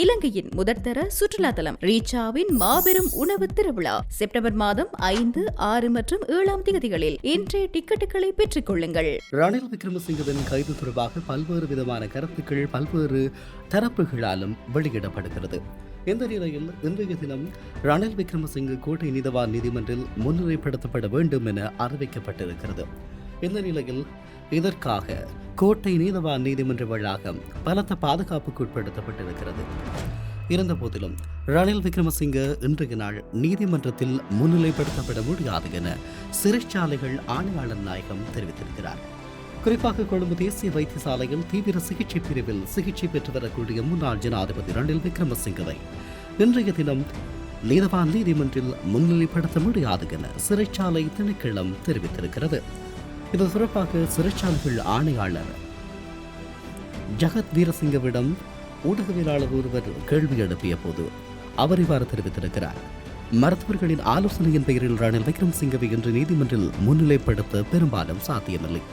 இலங்கையின் முதற்தர சுற்றுலா தலம் ரீச்சாவின் மாபெரும் உணவு திருவிழா செப்டம்பர் மாதம் 5, 6 மற்றும் 7 தேதிகளில் இன்றைய டிக்கெட்டுகளை பெற்றுக் கொள்ளுங்கள். ரணில் விக்ரமசிங்கவின் கைது தொடர்பாக பல்வேறு விதமான கருத்துக்கள் பல்வேறு தரப்புகளாலும் வெளியிடப்படுகிறது. இந்த நிலையில் இன்றைய தினம் ரணில் விக்ரமசிங்க கோட்டை நீதவான் நீதிமன்றில் முன்னிலைப்படுத்தப்பட வேண்டும் என அறிவிக்கப்பட்டிருக்கிறது. இந்த நிலையில் இதற்காக கோட்டை நீதவான் நீதிமன்ற வளாகம் பலத்த பாதுகாப்புக்கு உட்படுத்தப்பட்டிருக்கிறது. இருந்தபோதிலும் ரணில் விக்ரமசிங்க இன்றைய நாள் நீதிமன்றத்தில் முன்னிலைப்படுத்தப்பட முடியாது என சிறைச்சாலைகள் ஆணையாளர் நாயகம் தெரிவித்திருக்கிறார். குறிப்பாக கொழும்பு தேசிய வைத்தியசாலையில் தீவிர சிகிச்சை பிரிவில் சிகிச்சை பெற்று வரக்கூடிய முன்னாள் ஜனாதிபதி ரணில் விக்ரமசிங்கவை இன்றைய தினம் நீதவான் நீதிமன்றில் முன்னிலைப்படுத்த முடியாது என சிறைச்சாலை திணைக்களம் தெரிவித்திருக்கிறது. இது தொடர்பாக சிறைச்சாலைகள் ஆணையாளர் ஜகத் வீரசிங்கவிடம் ஊடகவியலாளர் ஒருவர் கேள்வி எழுப்பிய போது அவர் இவ்வாறு தெரிவித்திருக்கிறார். மருத்துவர்களின் ஆலோசனையின் பெயரில் ரணில் விக்ரமசிங்கவை இன்று நீதிமன்றில் முன்னிலைப்படுத்த பெரும்பாலும் சாத்தியமில்லை.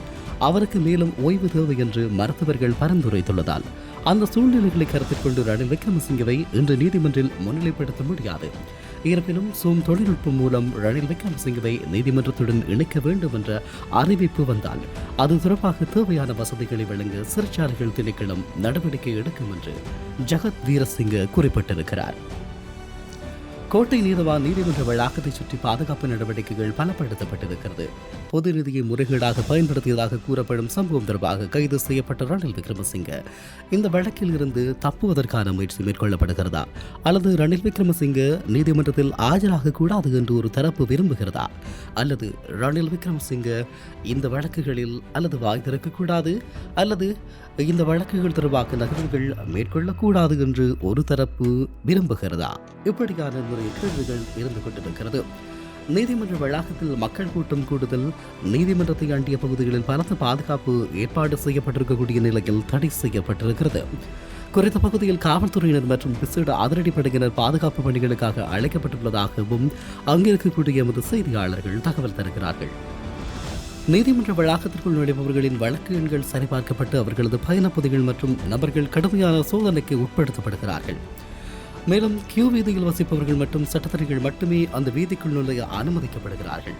அவருக்கு மேலும் ஓய்வு தேவை என்று மருத்துவர்கள் பரிந்துரைத்துள்ளதால் அந்த சூழ்நிலைகளை கருத்தில் கொண்டு ரணில் விக்ரமசிங்கவை இன்று நீதிமன்றில் முன்னிலைப்படுத்த முடியாது. இருப்பினும் சூம் தொழில்நுட்பம் மூலம் ரணில் விக்ரமசிங்கவை நீதிமன்றத்துடன் இணைக்க வேண்டும் என்ற அறிவிப்பு வந்தால் அது தொடர்பாக தேவையான வசதிகளை வழங்க சிறைச்சாலைகள் திணைக்களம் நடவடிக்கை எடுக்கும் என்று ஜகத் வீரசிங்க குறிப்பிட்டிருக்கிறார். கோட்டை நீதவான் நீதிமன்ற வளாகத்தை சுற்றி பாதுகாப்பு நடவடிக்கைகள் பலப்படுத்தப்பட்டிருக்கிறது. பொது நிதியை முறைகேடாக பயன்படுத்தியதாக கூறப்படும் சம்பவம் தொடர்பாக கைது செய்யப்பட்ட ரணில் விக்ரமசிங்க இந்த வழக்கில் இருந்து தப்புவதற்கான முயற்சி மேற்கொள்ளப்படுகிறதா அல்லது ரணில் விக்ரமசிங்க நீதிமன்றத்தில் ஆஜராக கூடாது என்று ஒரு தரப்பு விரும்புகிறதா அல்லது ரணில் விக்ரமசிங்க இந்த வழக்குகளில் அல்லது வாய் திறக்கக்கூடாது அல்லது இந்த வழக்குகள் தொடர்பாக நகர்வுகள் மேற்கொள்ளக்கூடாது என்று ஒரு தரப்பு விரும்புகிறதா? இப்படியான நிறைய கேள்விகள் இருந்து கொண்டிருக்கிறது. நீதிமன்ற வளாகத்தில் மக்கள் கூட்டம் கூடுதல் நீதிமன்றத்தை அண்டிய பகுதிகளில் பலத்த பாதுகாப்பு ஏற்பாடு செய்யப்பட்டிருக்கக்கூடிய நிலையில் தடை செய்யப்பட்டிருக்கிறது. குறித்த பகுதியில் காவல்துறையினர் மற்றும் விசேட அதிரடிப்படையினர் பாதுகாப்பு பணிகளுக்காக அழைக்கப்பட்டுள்ளதாகவும் அங்கிருக்கக்கூடிய எமது செய்தியாளர்கள் தகவல் தருகிறார்கள். நீதிமன்ற வளாகத்திற்குள் நுழைபவர்களின் வழக்கு எண்கள் சரிபார்க்கப்பட்டு அவர்களது பயணப்பகுதிகள் மற்றும் நபர்கள் கடுமையான சோதனைக்கு உட்படுத்தப்படுகிறார்கள். மேலும் கியூ வீதியில் வசிப்பவர்கள் மற்றும் சட்டத்தரணிகள் மட்டுமே அந்த வீதிக்குள் நுழைய அனுமதிக்கப்படுகிறார்கள்.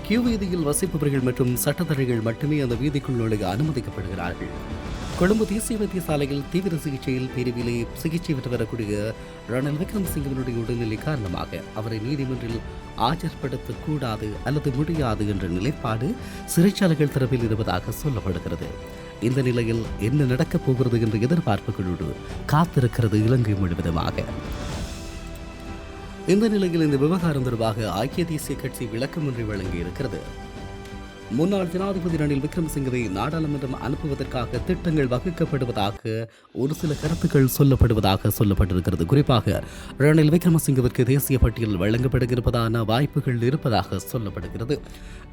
கியூ வீதியில் வசிப்பவர்கள் மற்றும் சட்டத்தரணிகள் மட்டுமே அந்த வீதிக்குள் நுழைய அனுமதிக்கப்படுகிறார்கள். கொழும்பு தேசிய வைத்தியசாலையில் தீவிர சிகிச்சையில் பிரிவிலே சிகிச்சை பெற்று வரக்கூடிய ரணில் விக்ரமசிங்கவினுடைய உடல்நிலை காரணமாக அவரை நீதிமன்றில் ஆஜர்படுத்தக்கூடாது அல்லது முடியாது என்ற நிலைப்பாடு சிறைச்சாலைகள் தரப்பில் இருப்பதாக சொல்லப்படுகிறது. இந்த நிலையில் என்ன நடக்கப் போகிறது என்ற எதிர்பார்ப்புகளோடு காத்திருக்கிறது இலங்கை முழுவதுமாக. இந்த நிலையில் இந்த விவகாரம் தொடர்பாக ஐக்கிய தேசிய கட்சி விளக்கமொன்றை வழங்கியிருக்கிறது. முன்னாள் ஜனாதிபதி ரணில் விக்ரமசிங்கவை நாடாளுமன்றம் அனுப்புவதற்காக திட்டங்கள் வகுக்கப்படுவதாக ஒரு சில கருத்துக்கள் சொல்லப்பட்டிருக்கிறது. குறிப்பாக ரணில் விக்ரமசிங்கவிற்கு தேசிய பட்டியல் வழங்கப்படுகிறதான வாய்ப்புகள் இருப்பதாக சொல்லப்படுகிறது.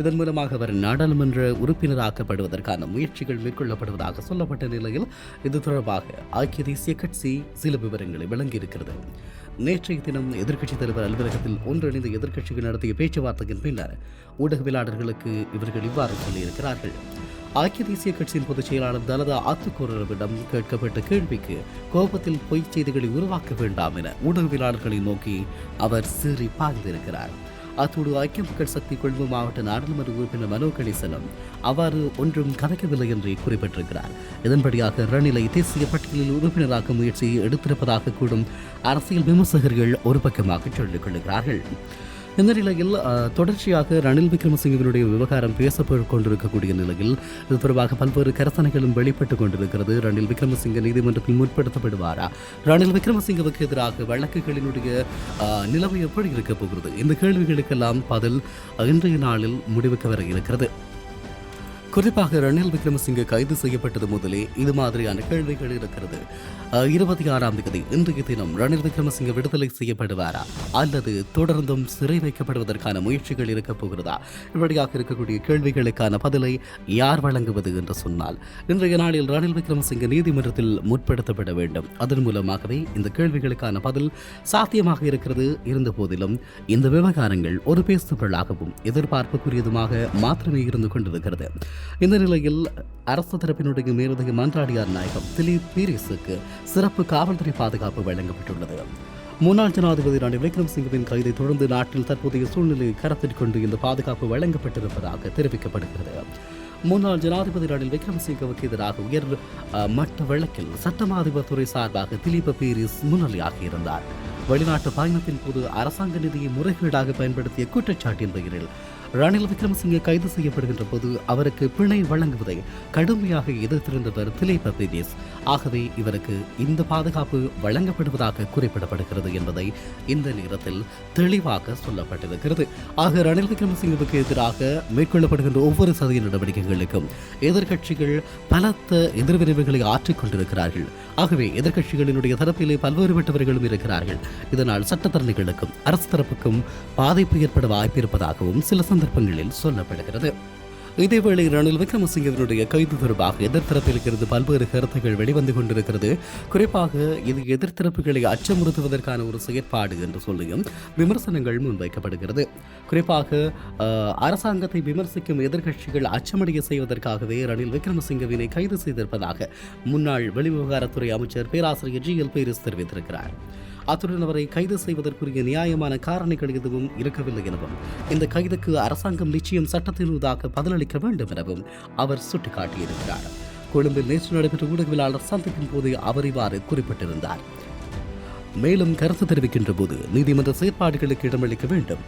இதன் மூலமாக அவர் நாடாளுமன்ற உறுப்பினராக்கப்படுவதற்கான முயற்சிகள் மேற்கொள்ளப்படுவதாக சொல்லப்பட்ட நிலையில் இது தொடர்பாக ஐக்கிய தேசிய கட்சி சில விவரங்களை வழங்கியிருக்கிறது. நேற்றைய தினம் எதிர்க்கட்சித் தலைவர் அலுவலகத்தில் ஒன்றிணைந்த எதிர்க்கட்சிகள் நடத்திய பேச்சுவார்த்தையின் பின்னர் ஊடகவியலாளர்களுக்கு இவர்கள் இவ்வாறு சொல்லியிருக்கிறார்கள். ஐக்கிய தேசிய கட்சியின் பொதுச் செயலாளர் தலதா ஆத்துக்கூரவிடம் கேட்கப்பட்ட கேள்விக்கு கோபத்தில் பொய்ச் செய்திகளை உருவாக்க வேண்டாம் என ஊடகவியலாளர்களை நோக்கி அவர் சீறி பாய்ந்திருக்கிறார். அத்தோடு ஐக்கிய மக்கள் சக்தி கொழும்பு மாவட்ட நாடாளுமன்ற உறுப்பினர் மனோ கணேசனும் அவ்வாறு ஒன்றும் கதைக்கவில்லை என்று குறிப்பிட்டிருக்கிறார். இதன்படியாக ரணிலை தேசிய பட்டியலில் உறுப்பினராக்க முயற்சியை எடுத்திருப்பதாக கூடும் அரசியல் விமர்சகர்கள் ஒரு பக்கமாக சொல்லிக் கொள்கிறார்கள். இந்த நிலையில் தொடர்ச்சியாக ரணில் விக்ரமசிங்கவினுடைய விவகாரம் பேசப்பட்டுக் கொண்டிருக்கக்கூடிய நிலையில் இது தொடர்பாக பல்வேறு கருத்தனைகளும் வெளிப்பட்டுக் கொண்டிருக்கிறது. ரணில் விக்ரமசிங்க நீதிமன்றத்தில் முற்படுத்தப்படுவாரா, ரணில் விக்ரமசிங்கவுக்கு எதிராக வழக்குகளினுடைய நிலைமை எப்படி இருக்கப் போகிறது, இந்த கேள்விகளுக்கெல்லாம் பதில் இன்றைய நாளில் முடிவுக்கு வர இருக்கிறது. குறிப்பாக ரணில் விக்ரமசிங்க கைது செய்யப்பட்டது முதலே இது மாதிரியான கேள்விகள் இருக்கிறது. 26ஆம் தேதி இன்றைய தினம் ரணில் விக்ரமசிங்க விடுதலை செய்யப்படுவாரா அல்லது தொடர்ந்தும் சிறை வைக்கப்படுவதற்கான முயற்சிகள் இருக்கப் போகிறதா, இப்படியாக இருக்கக்கூடிய கேள்விகளுக்கான பதிலை யார் வழங்குவது என்று சொன்னால் இன்றைய நாளில் ரணில் விக்ரமசிங்க நீதிமன்றத்தில் முற்படுத்தப்பட வேண்டும். அதன் மூலமாகவே இந்த கேள்விகளுக்கான பதில் சாத்தியமாக இருக்கிறது. இருந்த போதிலும் இந்த விவகாரங்கள் ஒரு பேசுபொருளாகவும் எதிர்பார்ப்புக்குரியதுமாக மாத்திரமே இருந்து கொண்டிருக்கிறது. இந்த நிலையில் அரசு தரப்பினுடைய மேலதிக மன்றாடியார் நாயகம் திலீப் பீரிஸுக்கு சிறப்பு காவல்துறை பாதுகாப்பு வழங்கப்பட்டுள்ளது. முன்னாள் ஜனாதிபதி ரணில் விக்ரமசிங்கவின் கைதை தொடர்ந்து நாட்டில் தற்போதைய சூழ்நிலையை கருத்தில் கொண்டு இந்த பாதுகாப்பு வழங்கப்பட்டிருப்பதாக தெரிவிக்கப்படுகிறது. முன்னாள் ஜனாதிபதி ரணில் விக்ரமசிங்கவுக்கு எதிராக உயர் மட்ட வழக்கில் சட்டமா அதிபர் துறை சார்பாக திலீப் பீரிஸ் முன்னிலையாகியிருந்தார். வெளிநாட்டு பயணத்தின் போது அரசாங்க நிதியை முறைகேடாக பயன்படுத்திய குற்றச்சாட்டின் பெயரில் ரணில் விக்ரமசிங்கே கைது செய்யப்படுகின்ற போது அவருக்கு பிணை வழங்குவதை கடுமையாக எதிர்த்திருந்தவர் திலீப் பீரிஸ். ஆகவே இவருக்கு இந்த பாதுகாப்பு வழங்கப்படுவதாக குறிப்பிடப்படுகிறது என்பதை இந்த நேரத்தில் தெளிவாக சொல்லப்பட்டிருக்கிறது. ஆக ரணில் விக்ரமசிங்கவுக்கு எதிராக மேற்கொள்ளப்படுகின்ற ஒவ்வொரு சதிய நடவடிக்கைகளுக்கும் எதிர்க்கட்சிகள் பலத்த எதிர்வினைவுகளை ஆற்றிக் கொண்டிருக்கிறார்கள். ஆகவே எதிர்க்கட்சிகளினுடைய தரப்பிலே பல்வேறுபட்டவர்களும் இருக்கிறார்கள். இதனால் சட்டத்தரணிகளுக்கும் அரசு தரப்புக்கும் பாதிப்பு ஏற்பட வாய்ப்பு இருப்பதாகவும் சில சந்தர்ப்பங்களில் சொல்லப்படுகிறது. இதேவேளை ரணில் விக்ரமசிங்கவினுடைய கைது தொடர்பாக எதிர்த்தரப்பில் இருந்து பல்வேறு கருத்துக்கள் வெளிவந்து கொண்டிருக்கிறது. குறிப்பாக இது எதிர்த்தரப்புகளை அச்சமுறுத்துவதற்கான ஒரு செயற்பாடு என்று சொல்லியும் விமர்சனங்கள் முன்வைக்கப்படுகிறது. குறிப்பாக அரசாங்கத்தை விமர்சிக்கும் எதிர்க்கட்சிகள் அச்சமடைய செய்வதற்காகவே ரணில் விக்ரமசிங்கவினை கைது செய்திருப்பதாக முன்னாள் வெளிவிவகாரத்துறை அமைச்சர் பேராசிரியர் GL பீரிஸ் தெரிவித்திருக்கிறார். அத்துடன் அவரை கைது செய்வதற்குரிய நியாயமான காரணிகள் எதுவும் இருக்கவில்லை எனவும் இந்த கைதுக்கு அரசாங்கம் நிச்சயம் சட்டத்தினூடாக பதிலளிக்க வேண்டும் எனவும் அவர் சுட்டிக்காட்டியிருக்கிறார். கொழும்பில் நேற்று நடைபெற்ற ஊடகவியலாளர் சந்திப்பின் போது அவர் இவ்வாறு குறிப்பிட்டிருந்தார். மேலும் கருத்து தெரிவிக்கின்ற போது நீதிமன்ற செயற்பாடுகளுக்கு இடமளிக்க வேண்டும்,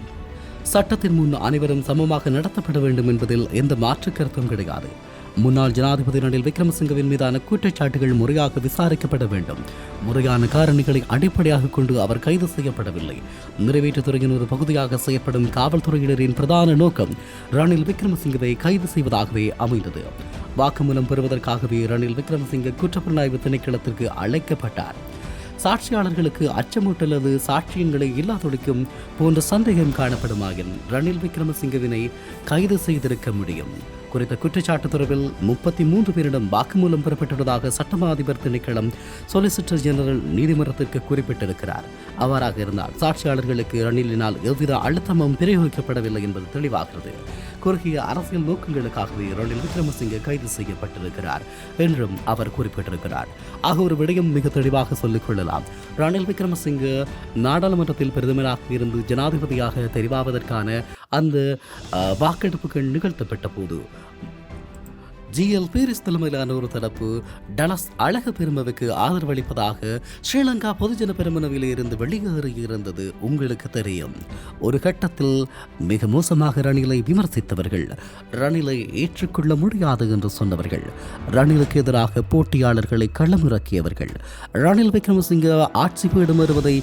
சட்டத்தின் முன் அனைவரும் சமமாக நடத்தப்பட வேண்டும் என்பதில் எந்த மாற்று கருத்தும் கிடையாது. முன்னாள் ஜனாதிபதி ரணில் விக்ரமசிங்கவின் மீதான குற்றச்சாட்டுகள் முறையாக விசாரிக்கப்பட வேண்டும். முறையான காரணிகளை அடிப்படையாக கொண்டு அவர் கைது செய்யப்படவில்லை. நிறைவேற்றுத்துறையின் ஒரு பகுதியாக செயற்படும் காவல்துறையினரின் பிரதான நோக்கம் ரணில் விக்ரமசிங்கவை கைது செய்வதாகவே அமைந்தது. வாக்குமூலம் பெறுவதற்காகவே ரணில் விக்ரமசிங்க குற்றப்புலனாய்வு திணைக்களத்திற்கு அழைக்கப்பட்டார். சாட்சியாளர்களுக்கு அச்சமூட்டல் அல்லது சாட்சியங்களை இல்லாதொழிக்கும் போன்ற சந்தேகம் காணப்படுமாயின் ரணில் விக்ரமசிங்கவினை கைது செய்திருக்க முடியும். குறித்த குற்றச்சாட்டு தொடர்பில் 33 பேரிடம் வாக்குமூலம் பெறப்பட்டுள்ளதாக சட்டமா அதிபர் திணைக்களம் சொலிசிட்டர் ஜெனரல் நீதிமன்றத்திற்கு குறிப்பிட்டிருக்கிறார். அவ்வாறாக இருந்தால் சாட்சியாளர்களுக்கு ரணிலினால் எவ்வித அழுத்தமும் பிரயோகிக்கப்படவில்லை என்பது தெளிவாகிறது. குறுகிய அரசியல் நோக்கங்களுக்காகவே ரணில் விக்ரமசிங்கே கைது செய்யப்பட்டிருக்கிறார் என்றும் அவர் குறிப்பிட்டிருக்கிறார். ஆக ஒரு விடயம் மிக தெளிவாக சொல்லிக் கொள்ளலாம். ரணில் விக்ரமசிங்கே நாடாளுமன்றத்தில் பிரதமராக இருந்து ஜனாதிபதியாக தெரிவாவதற்கான அந்த வாக்கெடுப்புகள் நிகழ்த்தப்பட்ட போது GL பீரிஸ் தலைமையிலான ஒரு தரப்பு டலஸ் அழக பெருமவுக்கு ஆதரவளிப்பதாக ஸ்ரீலங்கா பொதுஜன பெருமனவிலே இருந்து வெளியேறியிருந்தது உங்களுக்கு தெரியும். ஒரு கட்டத்தில் மிக மோசமாக ரணிலை விமர்சித்தவர்கள், ரணிலை ஏற்றுக்கொள்ள முடியாது என்று சொன்னவர்கள், ரணிலுக்கு எதிராக போட்டியாளர்களை களமிறக்கியவர்கள், ரணில் விக்ரமசிங்க ஆட்சி பீடம் வருவதை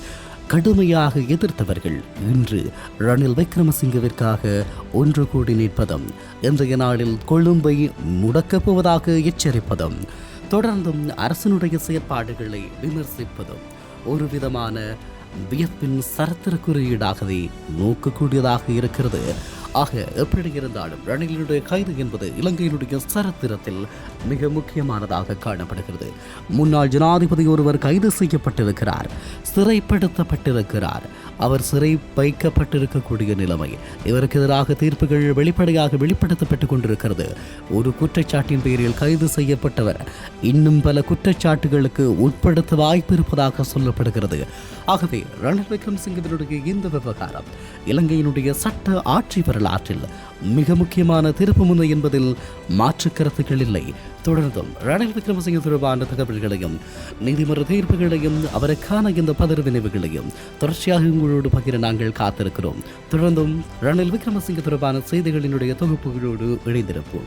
கடுமையாக எதிர்த்தவர்கள் இன்று ரணில் விக்ரமசிங்கவிற்காக ஒன்று கூடி நிற்பதும், இன்றைய நாளில் கொழும்பை முடக்கப் போவதாக எச்சரிப்பதும், தொடர்ந்தும் அரசினுடைய செயற்பாடுகளை விமர்சிப்பதும் ஒரு விதமான வியப்பின் சரித்திர குறியீடாகவே நோக்கக்கூடியதாக இருக்கிறது. ஆக எப்படி இருந்தாலும் ரணிலுடைய கைது என்பது இலங்கையினுடைய சரித்திரத்தில் மிக முக்கியமானதாக காணப்படுகிறது. முன்னாள் ஜனாதிபதி ஒருவர் கைது செய்யப்பட்டிருக்கிறார், சிறைப்படுத்தப்பட்டிருக்கிறார். அவர் சிறை வைக்கப்பட்டிருக்கக்கூடிய நிலைமை, இவருக்கு எதிராக தீர்ப்புகள் வெளிப்படையாக வெளிப்படுத்தப்பட்டுக் கொண்டிருக்கிறது. ஒரு குற்றச்சாட்டின் பேரில் கைது செய்யப்பட்டவர் இன்னும் பல குற்றச்சாட்டுகளுக்கு உட்படுத்த வாய்ப்பு இருப்பதாக சொல்லப்படுகிறது. ஆகவே ரணில் விக்ரமசிங்கவினுடைய இந்த விவகாரம் இலங்கையினுடைய சட்ட ஆட்சி வரலாற்றில் மிக முக்கியமான திருப்புமுனை என்பதில் மாற்று கருத்துக்கள் இல்லை. தொடர்ந்தும் ரணில் விக்ரமசிங்க தொடர்பான தகவல்களையும் நீதிமன்ற தீர்ப்புகளையும் அவருக்கான இந்த பதறு வினைவுகளையும் தொடர்ச்சியாக உங்களோடு பகிர நாங்கள் காத்திருக்கிறோம். தொடர்ந்தும் ரணில் விக்ரமசிங்க தொடர்பான செய்திகளினுடைய தொகுப்புகளோடு இணைந்திருப்போம்.